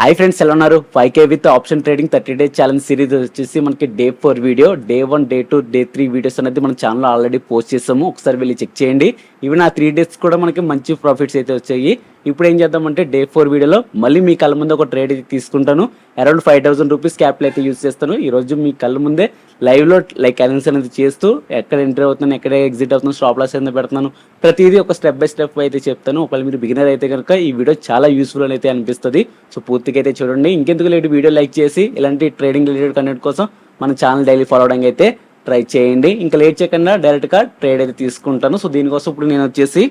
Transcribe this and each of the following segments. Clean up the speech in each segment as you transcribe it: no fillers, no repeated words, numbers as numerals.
Hi friends, ఎలా ఉన్నారు? 5K with option trading 30 days challenge series వచ్చేసి మనకి day 4 video, day 1, day 2, day 3 videos అనేది మన ఛానల్లో ఆల్రెడీ పోస్ట్ చేసాము. ఒకసారి వెళ్ళి చెక్ చేయండి. ఈవెన్ ఆ 3 డేస్ కూడా మనకి మంచి ప్రాఫిట్స్ అయితే వచ్చాయి. ఇప్పుడు ఏం చేద్దామంటే డే 4 వీడియోలో మళ్ళీ మీ కళ్ళ ముందు ఒక ట్రేడ్ అయితే తీసుకుంటాను. అరౌండ్ 5,000 రూపీస్ క్యాపిటల్ అయితే యూజ్ చేస్తాను. ఈరోజు మీ కళ్ళ ముందే లైవ్లో అనాలిసిస్ అనేది చేస్తూ ఎక్కడ ఎంటర్ అవుతున్నాను, ఎక్కడ ఎగ్జిట్ అవుతున్నాను, స్టాప్ లాస్ అనేది పెడుతున్నాను, ప్రతిదీ ఒక స్టెప్ బై స్టెప్ అయితే చెప్తాను. ఒకవేళ మీరు బిగినర్ అయితే కనుక ఈ వీడియో చాలా యూస్ఫుల్ అయితే అనిపిస్తుంది. సో పూర్తిగా అయితే చూడండి. ఇంకెందుకు లేట్ వీడియో లైక్ చేసి ఇలాంటి ట్రేడింగ్ రిలేటెడ్ కంటెంట్ కోసం మన ఛానల్ డైలీ ఫాలో అవడానికి అయితే ట్రై చేయండి. ఇంకా లేట్ చేయకుండా డైరెక్ట్గా ట్రేడ్ అయితే తీసుకుంటాను. సో దీనికోసం ఇప్పుడు నేను వచ్చేసి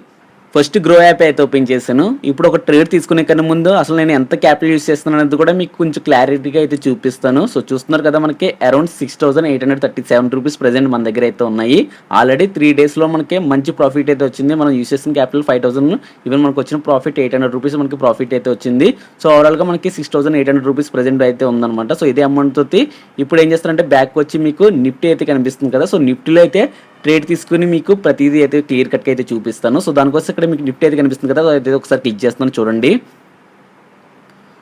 ఫస్ట్ గ్రో యాప్ అయితే ఓపెన్ చేశాను. ఇప్పుడు ఒక ట్రేడ్ తీసుకునే కన్నా ముందు అసలు నేను ఎంత క్యాపిటల్ యూజ్ చేస్తున్నాను అనేది కూడా మీకు కొంచెం క్లారిటీగా అయితే చూపిస్తాను. సో చూస్తున్నారు కదా, మనకి అరౌండ్ 6,837 రూపీస్ ప్రెసెంట్ మన దగ్గర అయితే ఉన్నాయి. ఆల్రెడీ 3 డేస్లో మనకి మంచి ప్రాఫిట్ అయితే వచ్చింది. మనం యూజ్ చేసిన క్యాపిటల్ 5,000, ఈవెన్ మనకు వచ్చిన ప్రాఫిట్ 800 రూపీస్ మనకి ప్రాఫిట్ అయితే వచ్చింది. సో ఓవరాల్గా మనకి 6,800 రూపీస్ ప్రెసెంట్ అయితే ఉందన్నమాట. సో ఇదే అమౌంట్ తోటి ఇప్పుడు ఏం చేస్తారంటే బ్యాక్ వచ్చి మీకు నిఫ్టీ అయితే కనిపిస్తుంది కదా. సో నిఫ్టీలో అయితే ట్రేడ్ తీసుకుని మీకు ప్రతిదీ అయితే క్లియర్ కట్గా అయితే చూపిస్తాను. సో దానికోసం ఇక్కడ మీకు నిఫ్టీ అయితే కనిపిస్తుంది కదా, అయితే ఒకసారి క్లిక్ చేస్తున్నాను చూడండి.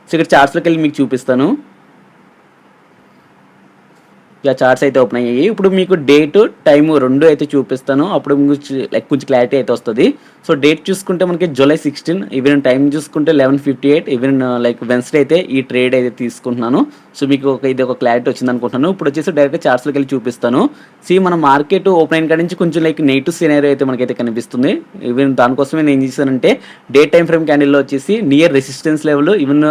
సో ఇక్కడ చార్ట్స్లోకి వెళ్ళి మీకు చూపిస్తాను. ఇక చార్ట్స్ అయితే ఓపెన్ అయ్యాయి. ఇప్పుడు మీకు డేట్ టైము రెండు అయితే చూపిస్తాను. అప్పుడు మీకు కొంచెం క్లారిటీ అయితే వస్తుంది. సో డేట్ చూసుకుంటే మనకి జూలై 16, ఈవెన్ టైం చూసుకుంటే 11:58, ఈవెన్ వెన్స్డే అయితే ఈ ట్రేడ్ అయితే తీసుకుంటున్నాను. సో మీకు ఇది ఒక క్లారిటీ వచ్చింది అనుకుంటున్నాను. ఇప్పుడు వచ్చేసి డైరెక్ట్ చార్ట్స్లోకి వెళ్ళి చూపిస్తాను. మన మార్కెట్ ఓపెన్ అయిన కాడి నుంచి కొంచెం నెగిటివ్ సినారియో అయితే మనకైతే కనిపిస్తుంది. ఈవెన్ దానికోసమే నేను ఏం చేశానంటే డే టైం ఫ్రేమ్ క్యాండిల్లో వచ్చేసి near resistance level, even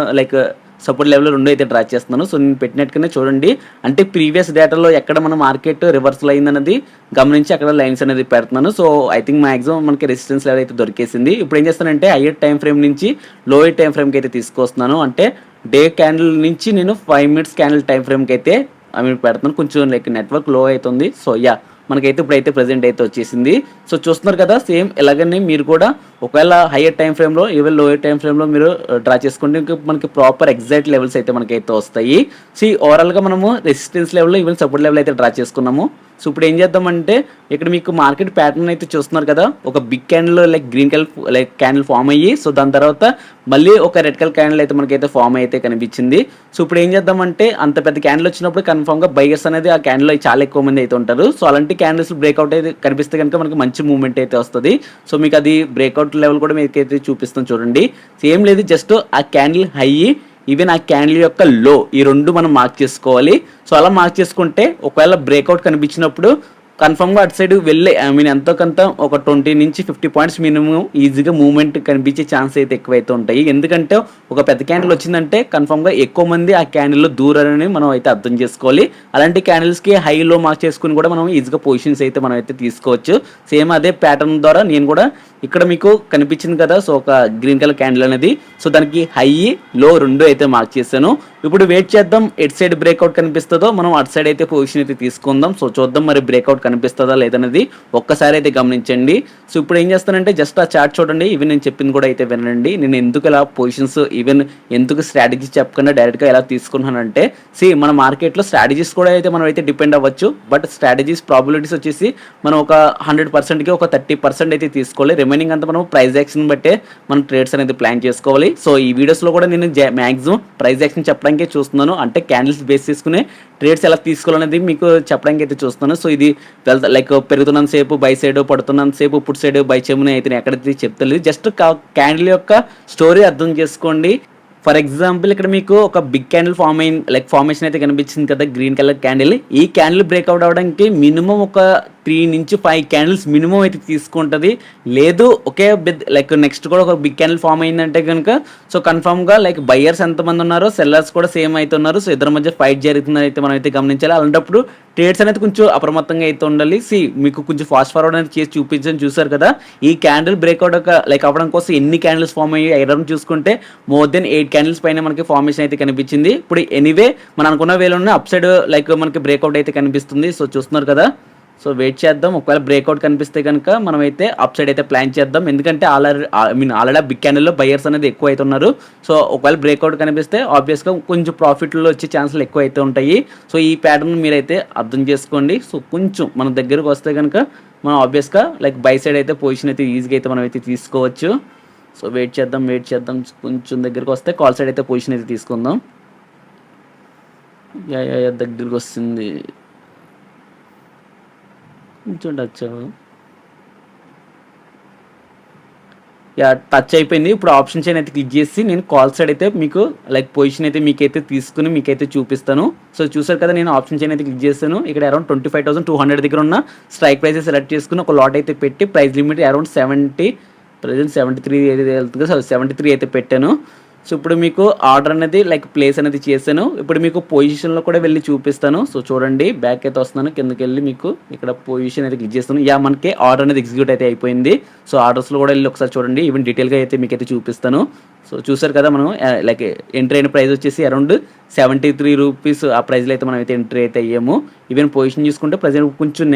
support level రెండు అయితే డ్రా చేస్తున్నాను. సో నేను పెట్టినట్టుగానే చూడండి. అంటే ప్రీవియస్ డేటాలో ఎక్కడ మన మార్కెట్ రివర్సల్ అయిందన్నది గమనించి అక్కడ లైన్స్ అనేది పెడుతున్నాను. సో ఐ థింక్ మాక్సిమం మనకి రెసిస్టెన్స్ లెవెల్ అయితే దొరికేసింది. ఇప్పుడు ఏం చేస్తానంటే హైయర్ టైం ఫ్రేమ్ నుంచి లోయర్ టైం ఫ్రేమ్కి అయితే తీసుకొస్తున్నాను. అంటే డే క్యాండిల్ నుంచి నేను 5 మినిట్స్ క్యాండిల్ టైం ఫ్రేమ్కి అయితే పెడుతున్నాను. కొంచెం నెట్వర్క్ లో అవుతుంది. సో మనకైతే ఇప్పుడైతే ప్రెజెంట్ అయితే వచ్చేసింది. సో చూస్తున్నారు కదా, సేమ్ ఇలాగనే మీరు కూడా ఒకవేళ హైయర్ టైం ఫ్రేమ్లో ఈవెన్ లోయర్ టైం ఫ్రేమ్లో మీరు డ్రా చేసుకుంటే ఇంకా మనకి ప్రాపర్ ఎగ్జాక్ట్ లెవెల్స్ అయితే మనకైతే వస్తాయి. ఓవరాల్గా మనము రెసిస్టెన్స్ లెవెల్లో ఈవెన్ సపోర్ట్ లెవెల్ అయితే డ్రా చేసుకున్నాము. సో ఇప్పుడు ఏం చేద్దామంటే ఇక్కడ మీకు మార్కెట్ ప్యాటర్న్ అయితే చూస్తున్నారు కదా, ఒక big candle green colour candle form అయ్యి, సో దాని తర్వాత మళ్ళీ ఒక రెడ్ కలర్ క్యాండిల్ అయితే మనకైతే ఫామ్ అయితే కనిపించింది. సో ఇప్పుడు ఏం చేద్దామంటే అంత పెద్ద క్యాండిల్ వచ్చినప్పుడు కన్ఫామ్గా బయర్స్ అనేది ఆ క్యాండిల్లో చాలా ఎక్కువ మంది అయితే ఉంటారు. సో అలాంటి క్యాండిల్స్ బ్రేక్అవుట్ అయితే కనిపిస్తే కనుక మనకి మంచి మూవ్మెంట్ అయితే వస్తుంది. సో మీకు అది బ్రేక్అవుట్ లెవెల్ కూడా మీకైతే చూపిస్తాం చూడండి. సేమ్ లేదు, జస్ట్ ఆ క్యాండిల్ హై ఈవెన్ ఆ క్యాండిల్ యొక్క లో ఈ రెండు మనం మార్క్ చేసుకోవాలి. సో అలా మార్క్ చేసుకుంటే ఒకవేళ బ్రేక్అవుట్ కనిపించినప్పుడు కన్ఫర్మ్గా అటు సైడ్ వెళ్ళే ఎంతో కొంత ఒక 20 నుంచి 50 పాయింట్స్ మినిమం ఈజీగా మూవ్మెంట్ కనిపించే ఛాన్స్ అయితే ఎక్కువైతే ఉంటాయి. ఎందుకంటే ఒక పెద్ద క్యాండిల్ వచ్చిందంటే కన్ఫర్మ్గా ఎక్కువ మంది ఆ క్యాండిల్లో దూరాలని మనం అయితే అర్థం చేసుకోవాలి. అలాంటి క్యాండిల్స్కి హై లో మార్క్ చేసుకుని కూడా మనం ఈజీగా పొజిషన్స్ అయితే మనం అయితే తీసుకోవచ్చు. సేమ్ అదే ప్యాటర్న్ ద్వారా నేను కూడా ఇక్కడ మీకు కనిపించింది కదా, సో ఒక గ్రీన్ కలర్ క్యాండిల్ అనేది, సో దానికి హై లో రెండు అయితే మార్క్ చేశాను. ఇప్పుడు వెయిట్ చేద్దాం, ఎటు సైడ్ బ్రేక్అవుట్ కనిపిస్తుందో మనం అటు సైడ్ అయితే పొజిషన్ అయితే తీసుకుందాం. సో చూద్దాం మరి బ్రేక్అవుట్ కనిపిస్తుందా లేదనేది ఒక్కసారి అయితే గమనించండి. సో ఇప్పుడు ఏం చేస్తానంటే జస్ట్ ఆ చార్ట్ చూడండి, ఈవెన్ నేను చెప్పింది కూడా అయితే వినండి. నేను ఎందుకు ఇలా పొజిషన్స్ ఈవెన్ ఎందుకు స్ట్రాటజీస్ చెప్పకుండా డైరెక్ట్గా ఎలా తీసుకున్నానంటే మన మార్కెట్లో స్ట్రాటజీస్ కూడా అయితే మనం అయితే డిపెండ్ అవ్వచ్చు. బట్ స్ట్రాటజీస్ ప్రాబిలిటీస్ వచ్చేసి మనం ఒక 100%కి ఒక 30% అయితే తీసుకోవాలి. రిమైనింగ్ అంతా మనం ప్రైస్ యాక్షన్ బట్టే మనం ట్రేడ్స్ అనేది ప్లాన్ చేసుకోవాలి. సో ఈ వీడియోస్లో కూడా నేను మ్యాక్సిమం ప్రైస్ యాక్షన్ చెప్పడానికే చూస్తున్నాను. అంటే క్యాండిల్స్ బేస్ చేసుకునే ట్రేడ్స్ ఎలా తీసుకోవాలనేది మీకు చెప్పడానికి అయితే చూస్తున్నాను. సో ఇది పెరుగుతున్నంత సేపు బై సైడ్, పడుతున్నంత సేపు పుట్ సైడ్ బై చెముని అయితే ఎక్కడైతే చెప్తలేదు. జస్ట్ క్యాండిల్ యొక్క స్టోరీ అర్థం చేసుకోండి. ఫర్ ఎగ్జాంపుల్ ఇక్కడ మీకు ఒక బిగ్ క్యాండిల్ ఫార్మేషన్ అయితే కనిపించింది కదా, గ్రీన్ కలర్ క్యాండిల్. ఈ క్యాండిల్ బ్రేక్అవుట్ అవడానికి మినిమం ఒక 3 నుంచి 5 క్యాండిల్స్ మినిమం అయితే తీసుకుంటుంది. లేదు ఒకే నెక్స్ట్ కూడా ఒక బిగ్ క్యాండిల్ ఫామ్ అయిందంటే కనుక సో కన్ఫామ్గా బయర్స్ ఎంతమంది ఉన్నారో సెల్లర్స్ కూడా సేమ్ అయితే ఉన్నారు. సో ఇద్దరి మధ్య ఫైట్ జరుగుతుందని అయితే మనం అయితే గమనించాలి. అలాంటప్పుడు ట్రేడ్స్ అనేది కొంచెం అప్రమత్తంగా అయితే ఉండాలి. మీకు కొంచెం ఫాస్ట్ ఫార్వర్డ్ అనేది చేసి చూపించని చూసారు కదా, ఈ క్యాండిల్ బ్రేక్అవుట్ అవ్వడం కోసం ఎన్ని క్యాండిల్స్ ఫామ్ అయ్యి ఐరన్ చూసుకుంటే మోర్ దెన్ 8 క్యాండిల్స్ పైన మనకి ఫార్మేషన్ అయితే కనిపించింది. ఇప్పుడు ఎనీవే మనం అనుకున్న వేలోనే అప్ సైడ్ మనకి బ్రేక్అవుట్ అయితే కనిపిస్తుంది. సో చూస్తున్నారు కదా, సో వెయిట్ చేద్దాం. ఒకవేళ బ్రేక్అవుట్ కనిపిస్తే కనుక మనం అయితే అప్ సైడ్ అయితే ప్లాన్ చేద్దాం. ఎందుకంటే ఆల్రెడీ బిగ్ క్యాండిల్లో బయర్స్ అనేది ఎక్కువ అయితే ఉన్నారు. సో ఒకవేళ బ్రేక్అవుట్ కనిపిస్తే ఆబ్వియస్గా కొంచెం ప్రాఫిట్లో వచ్చే ఛాన్సులు ఎక్కువ అయితే ఉంటాయి. సో ఈ ప్యాటర్న్ మీరైతే అర్థం చేసుకోండి. సో కొంచెం మన దగ్గరకు వస్తే కనుక మనం ఆబ్వియస్గా బై సైడ్ అయితే పొజిషన్ అయితే ఈజీగా అయితే మనం అయితే తీసుకోవచ్చు. సో వెయిట్ చేద్దాం, కొంచెం దగ్గరికి వస్తే కాల్ సైడ్ అయితే పొజిషన్ అయితే తీసుకుందాం. దగ్గరికి వస్తుంది, కొంచెం టచ్ టచ్ అయిపోయింది. ఇప్పుడు ఆప్షన్ చైన్ అయితే క్లిక్ చేసి నేను కాల్ సైడ్ అయితే మీకు లైక్ పొజిషన్ అయితే మీకైతే తీసుకుని మీకైతే చూపిస్తాను. సో చూసారు కదా, నేను ఆప్షన్ చైన్ అయితే క్లిక్ చేస్తాను. ఇక్కడ అరౌండ్ 25,200 దగ్గర ఉన్న స్ట్రైక్ ప్రైస్ సెలెక్ట్ చేసుకుని ఒక లాట్ అయితే పెట్టి ప్రైస్ లిమిట్ అరౌండ్ 70, ప్రజెంట్ 73 అయితే వెళ్తుంది కదా, 73 అయితే పెట్టాను. సో ఇప్పుడు మీకు ఆర్డర్ అనేది లైక్ ప్లేస్ అనేది చేశాను. ఇప్పుడు మీకు పొజిషన్లో కూడా వెళ్ళి చూపిస్తాను. సో చూడండి, బ్యాక్ అయితే వస్తున్నాను, కిందకి వెళ్ళి మీకు ఇక్కడ పొజిషన్ అయితే క్లిక్ చేస్తాను. మనకి ఆర్డర్ అనేది ఎగ్జిక్యూట్ అయితే అయిపోయింది. సో ఆర్డర్స్లో కూడా వెళ్ళి ఒకసారి చూడండి, ఈవెన్ డీటెయిల్గా అయితే మీకు అయితే చూపిస్తాను. సో చూసారు కదా, మనం లైక్ ఎంట్రీ అయిన ప్రైస్ వచ్చేసి అరౌండ్ 73 రూపీస్ ఆ ప్రైస్లో అయితే మనం అయితే ఎంట్రీ అయితే అయ్యాము. ఈవెన్ పొజిషన్ చూసుకుంటే ప్రజెంట్ కొంచెం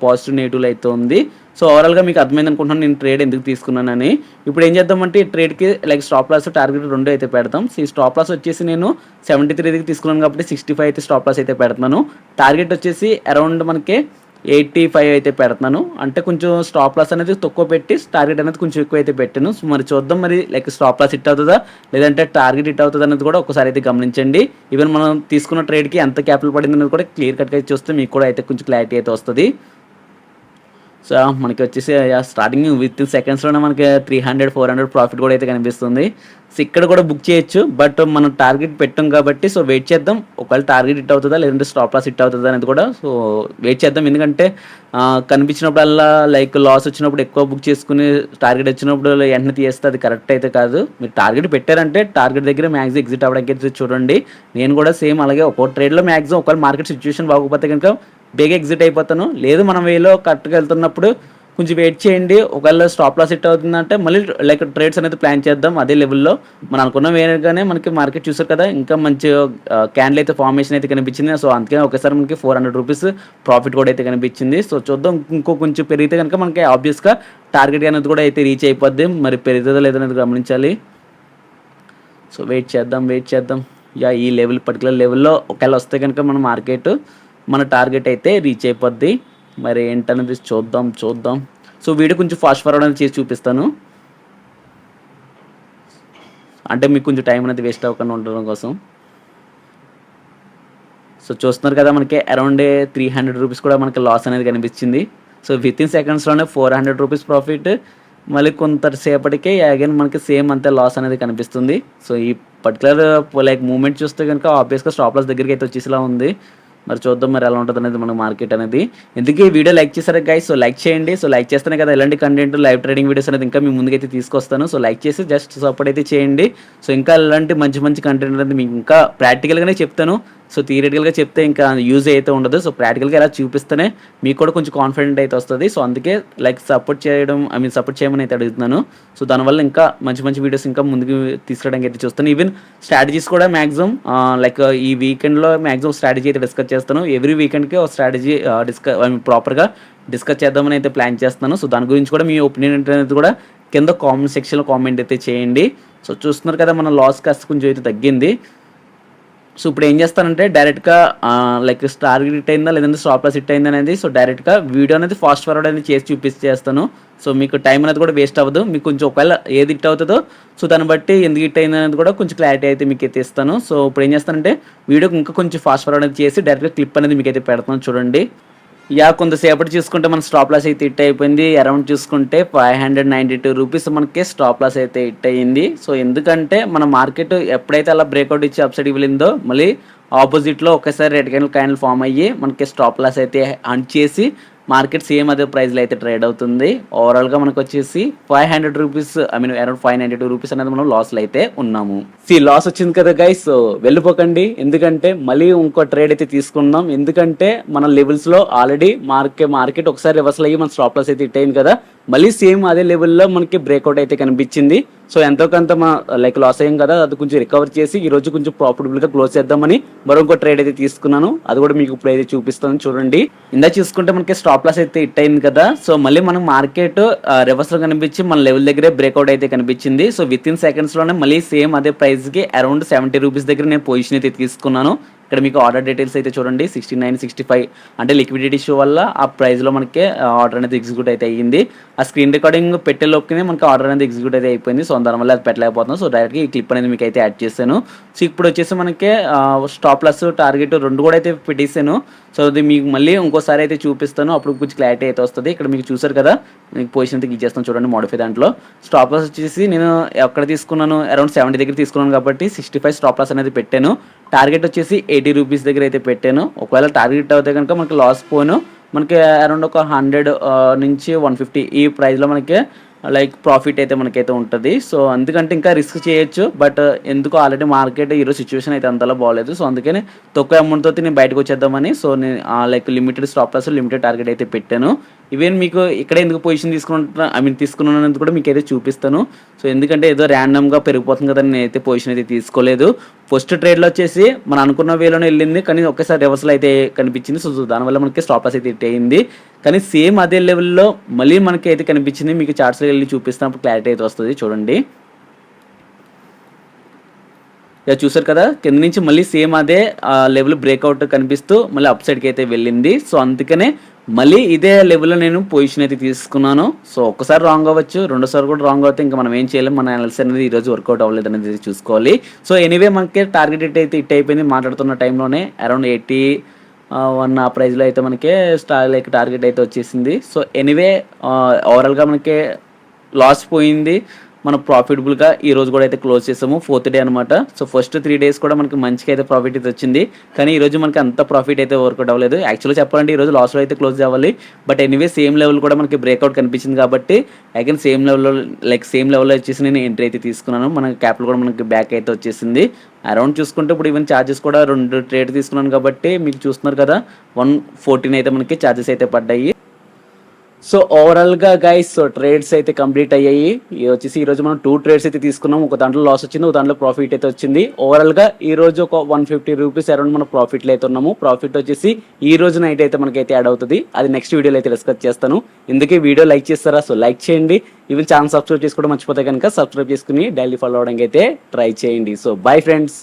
పాజిటివ్ నెగిటివ్లో అయితే ఉంది. సో ఓవరాల్గా మీకు అర్థమైంది అనుకుంటున్నాను నేను ట్రేడ్ ఎందుకు తీసుకున్నానని. ఇప్పుడు ఏం చేద్దామంటే ఈ ట్రేడ్కి లైక్ స్టాప్ లాస్ టార్గెట్ 2 అయితే పెడతాం. సో ఈ స్టాప్ లాస్ వచ్చేసి నేను 73 తీసుకున్నాను కాబట్టి 65 అయితే స్టాప్ లాస్ అయితే పెడుతున్నాను. టార్గెట్ వచ్చేసి అరౌండ్ మనకి 85 అయితే పెడుతున్నాను. అంటే కొంచెం స్టాప్ లాస్ అనేది తక్కువ పెట్టి టార్గెట్ అనేది కొంచెం ఎక్కువ అయితే పెట్టాను. సో మరి చూద్దాం, మరి లైక్ స్టాప్ లాస్ హిట్ అవుతుందా లేదంటే టార్గెట్ హిట్ అవుతుంది అనేది కూడా ఒకసారి అయితే గమనించండి. ఈవెన్ మనం తీసుకున్న ట్రేడ్కి ఎంత క్యాపిటల్ పడింది అనేది కూడా క్లియర్ కట్గా చూస్తే మీకు కూడా అయితే కొంచెం క్లారిటీ అయితే వస్తుంది. సో మనకి వచ్చేసి స్టార్టింగ్ విత్ సెకండ్స్లోనే మనకి 300-400 ప్రాఫిట్ కూడా అయితే కనిపిస్తుంది. సో ఇక్కడ కూడా బుక్ చేయొచ్చు, బట్ మనం టార్గెట్ పెట్టాం కాబట్టి సో వెయిట్ చేద్దాం. ఒకవేళ టార్గెట్ హిట్ అవుతుందా లేదంటే స్టాప్ లాస్ హిట్ అవుతుందా అనేది కూడా సో వెయిట్ చేద్దాం. ఎందుకంటే కనిపించినప్పుడల్లా లైక్ లాస్ వచ్చినప్పుడు ఎక్కువ బుక్ చేసుకుని టార్గెట్ వచ్చినప్పుడు వెంటనే తీస్తే అది కరెక్ట్ అయితే కాదు. మీరు టార్గెట్ పెట్టారంటే టార్గెట్ దగ్గర మ్యాక్సిమం ఎగ్జిట్ అవ్వడానికి అయితే చూడండి. నేను కూడా సేమ్ అలాగే ఒక్కో ట్రేడ్లో మ్యాక్సిమం ఒకవేళ మార్కెట్ సిచ్యువేషన్ బాగోకపోతే కనుక బేగా ఎగ్జిట్ అయిపోతాను. లేదు మనం వేలో కరెక్ట్గా వెళ్తున్నప్పుడు కొంచెం వెయిట్ చేయండి. ఒకవేళ స్టాప్ లాస్ హిట్ అవుతుందంటే మళ్ళీ లైక్ ట్రేడ్స్ అనేది ప్లాన్ చేద్దాం అదే లెవెల్లో. మనం అనుకున్న వేరేగానే మనకి మార్కెట్ చూసారు కదా, ఇంకా మంచి క్యాండిల్ అయితే ఫార్మేషన్ అయితే కనిపించింది. సో అందుకే ఒకసారి మనకి 400 రూపీస్ ప్రాఫిట్ కూడా అయితే కనిపించింది. సో చూద్దాం, కొంచెం పెరిగితే కనుక మనకి ఆబ్వియస్గా టార్గెట్ అనేది కూడా అయితే రీచ్ అయిపోద్ది. మరి పెరుగుతుందో లేదనేది గమనించాలి. సో వెయిట్ చేద్దాం. ఈ లెవెల్ పర్టికులర్ లెవెల్లో ఒకవేళ వస్తే కనుక మన టార్గెట్ అయితే రీచ్ అయిపోద్ది. మరి ఏంటనేది చూద్దాం. సో వీడియో కొంచెం ఫాస్ట్ ఫార్వర్డ్ అనేది చేసి చూపిస్తాను, అంటే మీకు కొంచెం టైం అనేది వేస్ట్ అవ్వకుండా ఉండడం కోసం. సో చూస్తున్నారు కదా, మనకి అరౌండ్ 300 రూపీస్ కూడా మనకి లాస్ అనేది కనిపించింది. సో విత్ ఇన్ సెకండ్స్లోనే 400 రూపీస్ ప్రాఫిట్, మళ్ళీ కొంతసేపటికే అగైన్ మనకి సేమ్ అంతే లాస్ అనేది కనిపిస్తుంది. సో ఈ పర్టికులర్ లైక్ మూమెంట్ చూస్తే కనుక ఆబ్వియస్గా స్టాప్ లాస్ దగ్గరికి అయితే వచ్చేసేలా ఉంది. మరి చూద్దాం మరి ఎలా ఉంటుంది అనేది మన మార్కెట్ అనేది. ఎందుకు ఈ వీడియో లైక్ చేశారు గైస్, సో లైక్ చేయండి. సో లైక్ చేస్తేనే కదా ఇలాంటి కంటెంట్ లైవ్ ట్రేడింగ్ వీడియోస్ అనేది ఇంకా మీ ముందుకైతే తీసుకొస్తాను. సో లైక్ చేసి జస్ట్ సపోర్ట్ అయితే చేయండి. సో ఇంకా ఇలాంటి మంచి కంటెంట్ అనేది మీకు ఇంకా ప్రాక్టికల్గానే చెప్తాను. సో థియరిటికల్గా చెప్తే ఇంకా యూజ్ అయితే ఉండదు. సో ప్రాక్టికల్గా ఎలా చూపిస్తేనే మీకు కూడా కొంచెం కాన్ఫిడెంట్ అయితే వస్తుంది. సో అందుకే లైక్ సపోర్ట్ చేయమని అయితే అడుగుతున్నాను. సో దానివల్ల ఇంకా మంచి వీడియోస్ ఇంకా ముందుకు తీసుకురావడానికి అయితే చూస్తాను. ఈవెన్ స్ట్రాటజీస్ కూడా మ్యాక్సిమం లైక్ ఈ వీకెండ్లో మ్యాక్సిమం స్ట్రాటజీ అయితే డిస్కస్ చేస్తాను. ఎవ్రీ వీకెండ్కి ఒక స్ట్రాటజీ ప్రాపర్గా డిస్కస్ చేద్దామని అయితే ప్లాన్ చేస్తున్నాను. సో దాని గురించి కూడా మీ ఒపీనియన్ అనేది కూడా కింద కామెంట్ సెక్షన్లో కామెంట్ అయితే చేయండి. సో చూస్తున్నారు కదా, మన లాస్ కాస్త కొంచెం అయితే తగ్గింది. సో ఇప్పుడు ఏం చేస్తానంటే డైరెక్ట్గా లైక్ టార్గెట్ హిట్ అయిందా లేదంటే స్టాప్ లాస్ హిట్ అయిందా అనేది సో డైరెక్ట్గా వీడియో అనేది ఫాస్ట్ ఫార్వర్డ్ అనేది చేసి చూపిస్తాను. సో మీకు టైం అనేది కూడా వేస్ట్ అవ్వదు. మీకు కొంచెం ఒకవేళ ఏది హిట్ అవుతుందో సో దాన్ని బట్టి ఎందుకు హిట్ అయింది అనేది కూడా కొంచెం క్లారిటీ అయితే మీకు అయితే ఇస్తాను. సో ఇప్పుడు ఏం చేస్తానంటే వీడియోకి ఇంకా కొంచెం ఫాస్ట్ ఫార్వర్డ్ అనేది చేసి డైరెక్ట్గా క్లిప్ అనేది మీకు అయితే పెడతాను చూడండి. కొంతసేపటి చూసుకుంటే మన స్టాప్ లాస్ అయితే హిట్ అయిపోయింది. అరౌండ్ చూసుకుంటే 592 రూపీస్ మనకి స్టాప్ లాస్ అయితే హిట్ అయ్యింది. సో ఎందుకంటే మన మార్కెట్ ఎప్పుడైతే అలా బ్రేక్అవుట్ ఇచ్చి అప్సైడ్ వెళ్ళిందో మళ్ళీ ఆపోజిట్లో ఒకసారి రెడ్ క్యాండిల్ ఫామ్ అయ్యి మనకి స్టాప్ లాస్ అయితే హంట్ చేసి మార్కెట్ సేమ్ అదే ప్రైస్లో అయితే ట్రేడ్ అవుతుంది. ఓవరాల్గా మనకు వచ్చేసి 500 రూపీస్ అరౌండ్ 592 రూపీస్ అనేది మనం లాస్లో అయితే ఉన్నాము. లాస్ వచ్చింది కదా గైస్, సో వెళ్ళిపోకండి. ఎందుకంటే మళ్ళీ ఇంకో ట్రేడ్ అయితే తీసుకున్నాం. ఎందుకంటే మన లెవెల్స్లో ఆల్రెడీ మార్కెట్ ఒకసారి రివర్సల్ అయ్యి మన స్టాప్ లాస్ అయితే హిట్ అయింది కదా, మళ్ళీ సేమ్ అదే లెవెల్లో మనకి బ్రేక్అవుట్ అయితే కనిపించింది. సో ఎంతో కొంత లైక్ లాస్ అయ్యాం కదా, అది కొంచెం రికవర్ చేసి ఈరోజు కొంచెం ప్రాఫిటబుల్గా క్లోజ్ చేద్దామని మరొక ట్రేడ్ అయితే తీసుకున్నాను. అది కూడా మీకు ఇప్పుడు అయితే చూపిస్తాను చూడండి. ఇందా చూసుకుంటే మనకి స్టాప్ లాస్ అయితే హిట్ అయింది కదా, సో మళ్ళీ మనం మార్కెట్ రివర్స్లో కనిపించి మన లెవెల్ దగ్గరే బ్రేక్అవుట్ అయితే కనిపించింది. సో విత్ ఇన్ సెకండ్స్లోనే మళ్ళీ సేమ్ అదే ప్రైస్కి అరౌండ్ 70 రూపీస్ దగ్గర నేను పొజిషన్ అయితే తీసుకున్నాను. ఇక్కడ మీకు ఆర్డర్ డీటెయిల్స్ అయితే చూడండి 69.65 అంటే లిక్విడిటీ ఇష్యూ వల్ల ఆ ప్రైస్లో మనకి ఆర్డర్ అనేది ఎగ్జిక్యూట్ అయితే అయ్యింది. ఆ స్క్రీన్ రికార్డింగ్ పెట్టే లోపునే మనకి ఆర్డర్ అనేది ఎగ్జిక్యూట్ అయితే అయిపోయింది. సో దానివల్ల అది పెట్టలేకపోతున్నాం. సో డైరెక్ట్గా ఈ క్లిప్ అనేది మీకు అయితే యాడ్ చేశాను. సో ఇప్పుడు వచ్చేసి మనకి స్టాప్ లాస్ టార్గెట్ రెండు కూడా అయితే పెట్టేశాను. సో అది మీకు మళ్ళీ ఇంకోసారి అయితే చూపిస్తాను, అప్పుడు కొంచెం క్లారిటీ అయితే వస్తుంది. ఇక్కడ మీకు చూసారు కదా, మీకు పొజిషన్ అయితే ఇచ్చేస్తాను చూడండి మోడిఫై దాంట్లో. స్టాప్ లాస్ వచ్చేసి నేను ఎక్కడ తీసుకున్నాను, అరౌండ్ 70 దగ్గర తీసుకున్నాను కాబట్టి 65 స్టాప్ లాస్ అనేది పెట్టాను. టార్గెట్ వచ్చేసి 80 రూపీస్ దగ్గర అయితే పెట్టాను. ఒకవేళ టార్గెట్ అవుతే కనుక మనకి లాస్ పోను మనకి అరౌండ్ ఒక 100 నుంచి 150 ఈ ప్రైస్లో మనకి లైక్ ప్రాఫిట్ అయితే మనకైతే ఉంటుంది. సో అందుకంటే ఇంకా రిస్క్ చేయొచ్చు, బట్ ఎందుకు ఆల్రెడీ మార్కెట్ ఈరోజు సిచ్యువేషన్ అయితే అంతలా బాగలేదు. సో అందుకని తక్కువ అమౌంట్తో నేను బయటకు వచ్చేద్దామని సో నేను like limited stop loss limited target అయితే పెట్టాను. ఈవెన్ మీకు ఇక్కడే ఎందుకు పొజిషన్ తీసుకున్నాను కూడా మీకు అయితే చూపిస్తాను. సో ఎందుకంటే ఏదో ర్యాండమ్గా పెరిగిపోతుంది కదా, నేనైతే పొజిషన్ అయితే తీసుకోలేదు. ఫస్ట్ ట్రేడ్లో వచ్చేసి మనం అనుకున్న వేలోనే వెళ్ళింది, కానీ ఒకేసారి రివర్సల్ అయితే కనిపించింది. సో దానివల్ల మనకి స్టాప్ లాస్ అయితే హిట్ అయింది. కానీ సేమ్ అదే లెవెల్లో మళ్ళీ మనకి అయితే కనిపించింది. మీకు చార్ట్స్లో వెళ్ళి చూపిస్తాను, క్లారిటీ అయితే వస్తుంది చూడండి. ఇక చూసారు కదా, కింద నుంచి మళ్ళీ సేమ్ అదే లెవెల్ బ్రేక్అవుట్ కనిపిస్తూ మళ్ళీ అప్ సైడ్కి అయితే వెళ్ళింది. సో అందుకనే మళ్ళీ ఇదే లెవెల్లో నేను పొజిషన్ అయితే తీసుకున్నాను. సో ఒక్కసారి రాంగ్ అవ్వచ్చు, రెండోసారి కూడా రాంగ్ అవుతే ఇంకా మనం ఏం చేయలేం. మన అనాలిసిస్ అనేది ఈరోజు వర్కౌట్ అవ్వలేదు అనేది చూసుకోవాలి. సో ఎనీవే మనకి టార్గెట్ అయితే హిట్ అయిపోయింది. మాట్లాడుతున్న టైంలోనే అరౌండ్ 81 ఆ ప్రైస్లో అయితే మనకి లైక్ టార్గెట్ అయితే వచ్చేసింది. సో ఎనీవే ఓవరాల్గా మనకి లాస్ పోయింది. మనం ప్రాఫిటబుల్గా ఈ రోజు కూడా అయితే క్లోజ్ చేసాము, 4th డే అనమాట. సో ఫస్ట్ 3 days కూడా మనకి మంచిగా అయితే ప్రాఫిట్ అయితే వచ్చింది. కానీ ఈరోజు మనకి అంత ప్రాఫిట్ అయితే వర్కౌట్ అవ్వలేదు. యాక్చువల్గా చెప్పాలంటే ఈరోజు లాస్లో అయితే క్లోజ్ అవ్వాలి, బట్ ఎనీవే సేమ్ లెవెల్ కూడా మనకి బ్రేక్అవుట్ కనిపించింది కాబట్టి అగైన్ సేమ్ లెవెల్లో వచ్చేసి నేను ఎంట్రీ అయితే తీసుకున్నాను. మన క్యాపిటల్ కూడా మనకి బ్యాక్ అయితే వచ్చేసింది. అరౌండ్ చూసుకుంటే ఇప్పుడు ఈవెన్ ఛార్జెస్ కూడా 2 ట్రేడ్ తీసుకున్నాను కాబట్టి మీకు చూస్తున్నారు కదా 114 అయితే మనకి ఛార్జెస్ అయితే పడ్డాయి. సో ఓవరాల్గా గైస్ సో ట్రేడ్స్ అయితే కంప్లీట్ అయ్యాయి. వచ్చేసి ఈరోజు మనం 2 ట్రేడ్స్ అయితే తీసుకున్నాం. ఒక దాంట్లో లాస్ వచ్చింది, ఒక దాంట్లో ప్రాఫిట్ అయితే వచ్చింది. ఓవరాల్గా ఈ రోజు ఒక 150 రూపీస్ అరౌండ్ మనం ప్రాఫిట్లో అయితే ఉన్నాము. ప్రాఫిట్ వచ్చేసి ఈ రోజు నైట్ అయితే మనకైతే యాడ్ అవుతుంది. అది నెక్స్ట్ వీడియోలో అయితే డిస్కస్ చేస్తాను. ఇందుకే వీడియో లైక్ చేస్తారా? సో లైక్ చేయండి. ఈవెన్ ఛానల్ సబ్స్క్రైబ్ చేసుకోవడం మర్చిపోతే కనుక సబ్స్క్రైబ్ చేసుకుని డైలీ ఫాలో అవడానికి అయితే ట్రై చేయండి. So bye friends.